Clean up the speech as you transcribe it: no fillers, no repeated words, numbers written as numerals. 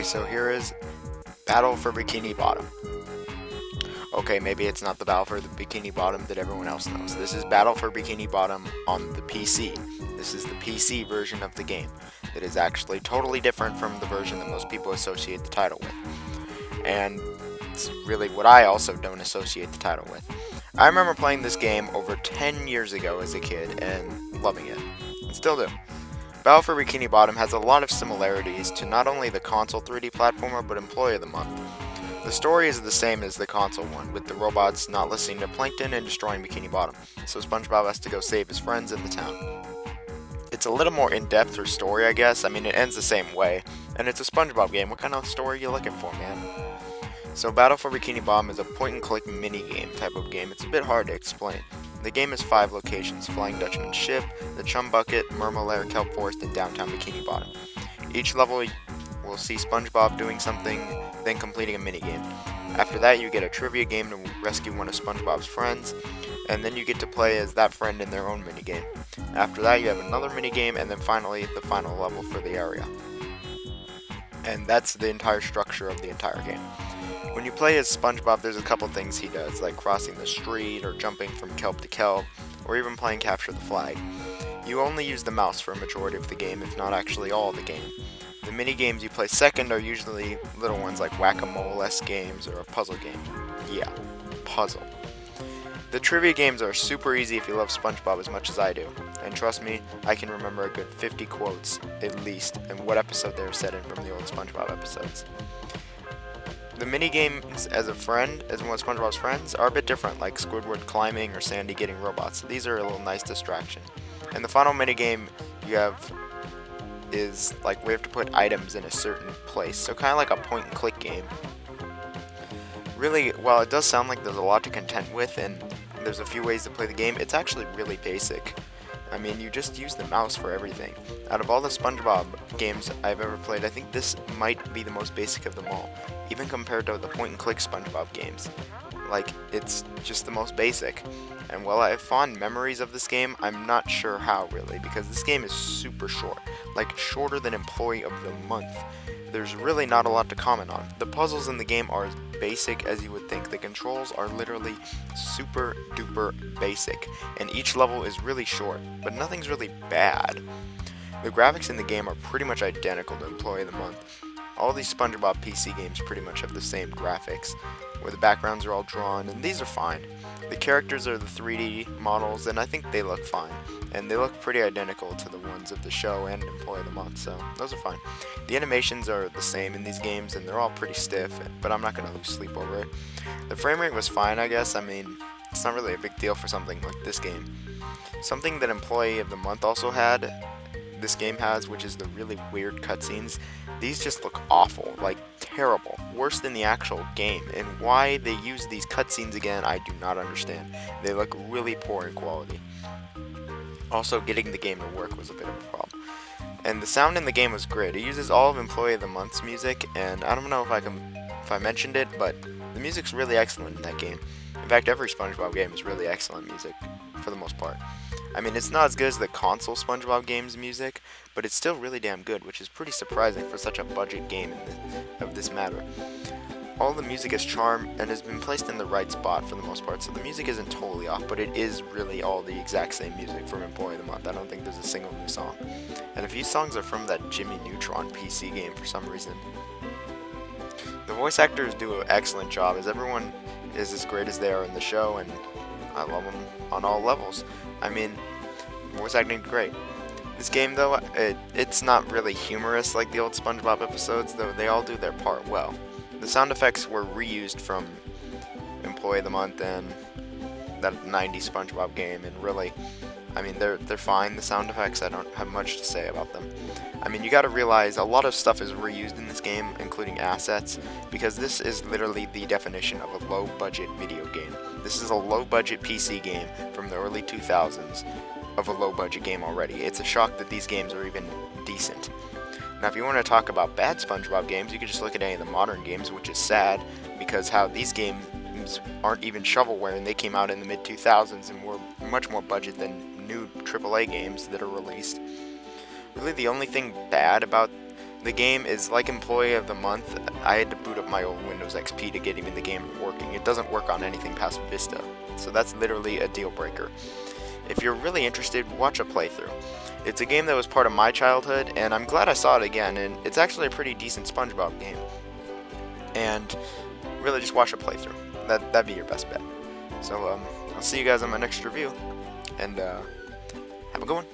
Okay, so here is Battle for Bikini Bottom. Okay, maybe it's not the Battle for the Bikini Bottom that everyone else knows. This is Battle for Bikini Bottom on the PC. This is the PC version of the game. It is actually totally different from the version that most people associate the title with. And it's really what I also don't associate the title with. I remember playing this game over 10 years ago as a kid and loving it. And still do. Battle for Bikini Bottom has a lot of similarities to not only the console 3D platformer, but Employee of the Month. The story is the same as the console one, with the robots not listening to Plankton and destroying Bikini Bottom, so SpongeBob has to go save his friends in the town. It's a little more in-depth or story, I guess. I mean, it ends the same way, and it's a SpongeBob game. What kind of story are you looking for, man? So Battle for Bikini Bottom is a point-and-click mini-game type of game. It's a bit hard to explain. The game has 5 locations: Flying Dutchman's Ship, the Chum Bucket, Mermalair Kelp Forest, and downtown Bikini Bottom. Each level will see SpongeBob doing something, then completing a minigame. After that, you get a trivia game to rescue one of SpongeBob's friends, and then you get to play as that friend in their own minigame. After that, you have another minigame, and then finally, the final level for the area. And that's the entire structure of the entire game. When you play as SpongeBob, there's a couple things he does, like crossing the street, or jumping from kelp to kelp, or even playing Capture the Flag. You only use the mouse for a majority of the game, if not actually all of the game. The mini games you play second are usually little ones like whack-a-mole-esque games or a puzzle game. Yeah, puzzle. The trivia games are super easy if you love SpongeBob as much as I do. And trust me, I can remember a good 50 quotes, at least, and what episode they were set in from the old SpongeBob episodes. The mini games as a friend, as one of SpongeBob's friends, are a bit different, like Squidward climbing or Sandy getting robots. These are a little nice distraction. And the final mini game you have is like we have to put items in a certain place, so kind of like a point and click game. Really, while it does sound like there's a lot to contend with and there's a few ways to play the game, it's actually really basic. I mean, you just use the mouse for everything. Out of all the SpongeBob games I've ever played, I think this might be the most basic of them all, even compared to the point and click SpongeBob games. Like, it's just the most basic. And while I have fond memories of this game, I'm not sure how really, because this game is super short, like shorter than Employee of the Month. There's really not a lot to comment on. The puzzles in the game are as basic as you would think. The controls are literally super duper basic, and each level is really short, but nothing's really bad. The graphics in the game are pretty much identical to Employee of the Month. All these SpongeBob PC games pretty much have the same graphics, where the backgrounds are all drawn, and these are fine. The characters are the 3D models, and I think they look fine. And they look pretty identical to the ones of the show and Employee of the Month, so those are fine. The animations are the same in these games, and they're all pretty stiff, but I'm not going to lose sleep over it. The frame rate was fine, I guess. I mean, it's not really a big deal for something like this game. Something that Employee of the Month also had, this game has, which is the really weird cutscenes. These just look awful, like terrible, worse than the actual game, and why they use these cutscenes again, I do not understand. They look really poor in quality. Also, getting the game to work was a bit of a problem. And the sound in the game was great. It uses all of Employee of the Month's music, and I don't know if I mentioned it, but the music's really excellent in that game. In fact, every SpongeBob game is really excellent music, for the most part. I mean, it's not as good as the console SpongeBob game's music, but it's still really damn good, which is pretty surprising for such a budget game of this matter. All the music is charm and has been placed in the right spot for the most part, so the music isn't totally off, but it is really all the exact same music from Employee of the Month. I don't think there's a single new song. And a few songs are from that Jimmy Neutron PC game for some reason. The voice actors do an excellent job, as everyone is as great as they are in the show, and I love them on all levels. I mean, voice acting great. This game, though, it's not really humorous like the old SpongeBob episodes, though they all do their part well. The sound effects were reused from Employee of the Month and that 90s SpongeBob game, and really, I mean, they're fine, the sound effects. I don't have much to say about them. I mean, you gotta realize a lot of stuff is reused in this game, including assets, because this is literally the definition of a low-budget video game. This is a low-budget PC game from the early 2000s of a low-budget game already. It's a shock that these games are even decent. Now, if you want to talk about bad SpongeBob games, you can just look at any of the modern games, which is sad, because how these games aren't even shovelware, and they came out in the mid-2000s and were much more budget than new AAA games that are released. Really, the only thing bad about The game is like Employee of the Month. I had to boot up my old Windows XP to get even the game working. It doesn't work on anything past Vista, so that's literally a deal breaker. If you're really interested, watch a playthrough. It's a game that was part of my childhood, and I'm glad I saw it again, and it's actually a pretty decent Spongebob game. And really just watch a playthrough. That'd be your best bet. So I'll see you guys on my next review, and have a good one.